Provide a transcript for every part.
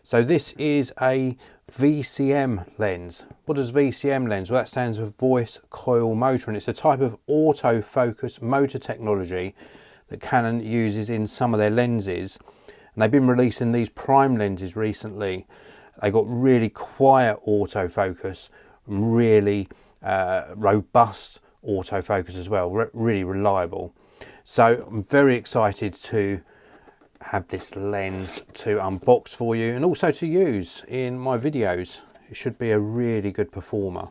So this is a VCM lens. What does VCM lens? Well, that stands for voice coil motor, and it's a type of autofocus motor technology that Canon uses in some of their lenses. And they've been releasing these prime lenses recently. They got really quiet autofocus, really robust autofocus as well, really reliable. So I'm very excited to have this lens to unbox for you and also to use in my videos. It should be a really good performer.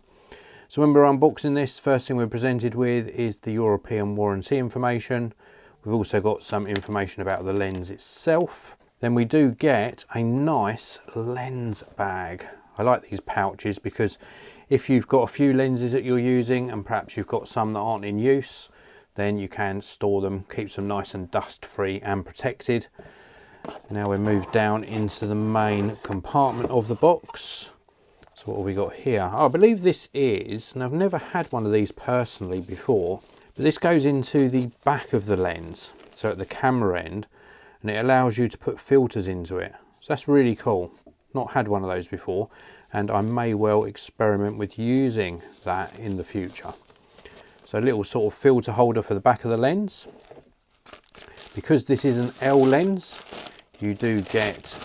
So when we're unboxing this, first thing we're presented with is the European warranty information. We've also got some information about the lens itself. Then we do get a nice lens bag. I like these pouches because if you've got a few lenses that you're using and perhaps you've got some that aren't in use, then you can store them, keeps them nice and dust free and protected. Now we move down into the main compartment of the box. So what have we got here? Oh, I believe this is, and I've never had one of these personally before, but this goes into the back of the lens, so at the camera end, and it allows you to put filters into it. So that's really cool. Not had one of those before, and I may well experiment with using that in the future. So a little sort of filter holder for the back of the lens. Because this is an L lens, you do get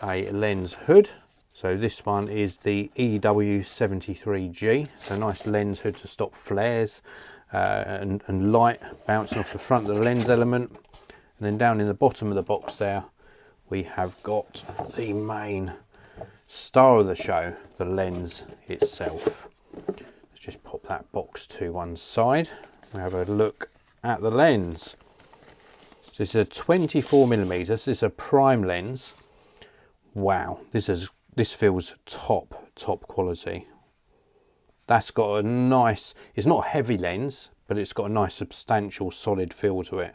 a lens hood. So this one is the EW73G. So nice lens hood to stop flares and light bouncing off the front of the lens element. And then down in the bottom of the box there, we have got the main star of the show, the lens itself. Just pop that box to one side. We have a look at the lens. So this is a 24mm. This is a prime lens. Wow, this feels top quality. That's got a nice, it's not a heavy lens, but it's got a nice substantial solid feel to it.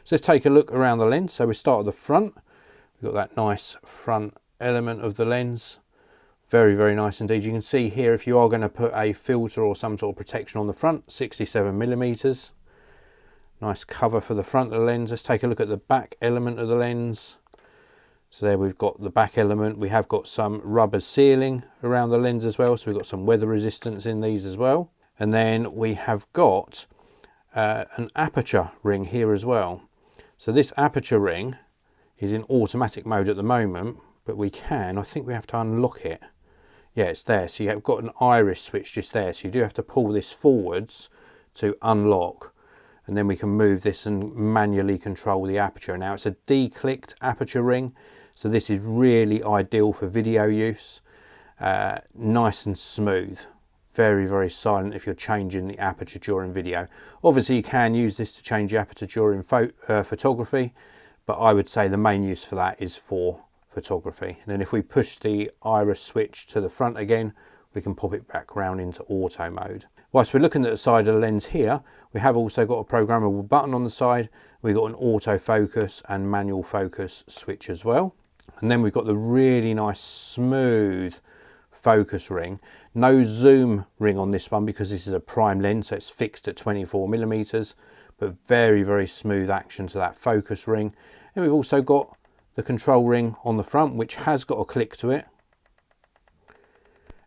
So let's take a look around the lens. So we start at the front. We've got that nice front element of the lens. Very nice indeed. You can see here, if you are going to put a filter or some sort of protection on the front, 67mm. Nice cover for the front of the lens. Let's take a look at the back element of the lens. So there we've got the back element. We have got some rubber sealing around the lens as well. So we've got some weather resistance in these as well. And then we have got an aperture ring here as well. So this aperture ring is in automatic mode at the moment, but I think we have to unlock it. Yeah, it's there. So you've got an iris switch just there. So you do have to pull this forwards to unlock, and then we can move this and manually control the aperture. Now it's a declicked aperture ring, so this is really ideal for video use. Nice and smooth. Very silent if you're changing the aperture during video. Obviously you can use this to change the aperture during photography, but I would say the main use for that is for photography. And then if we push the iris switch to the front again, we can pop it back round into auto mode. Whilst we're looking at the side of the lens here, we have also got a programmable button on the side. We've got an autofocus and manual focus switch as well. And then we've got the really nice smooth focus ring. No zoom ring on this one because this is a prime lens, so it's fixed at 24mm, but very smooth action to that focus ring. And we've also got the control ring on the front, which has got a click to it,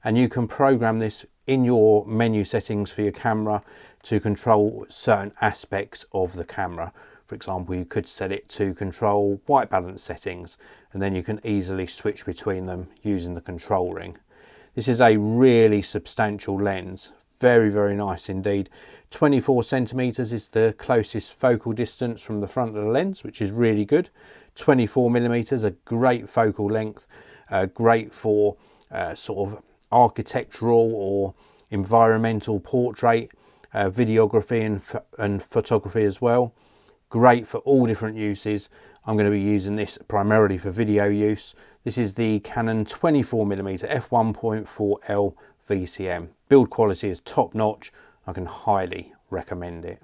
and you can program this in your menu settings for your camera to control certain aspects of the camera. For example, you could set it to control white balance settings, and then you can easily switch between them using the control ring. This is a really substantial lens, very nice indeed. 24cm is the closest focal distance from the front of the lens, which is really good. 24mm, a great focal length, great for sort of architectural or environmental portrait, videography and photography as well. Great for all different uses. I'm going to be using this primarily for video use. This is the Canon 24mm f1.4L VCM. Build quality is top notch. I can highly recommend it.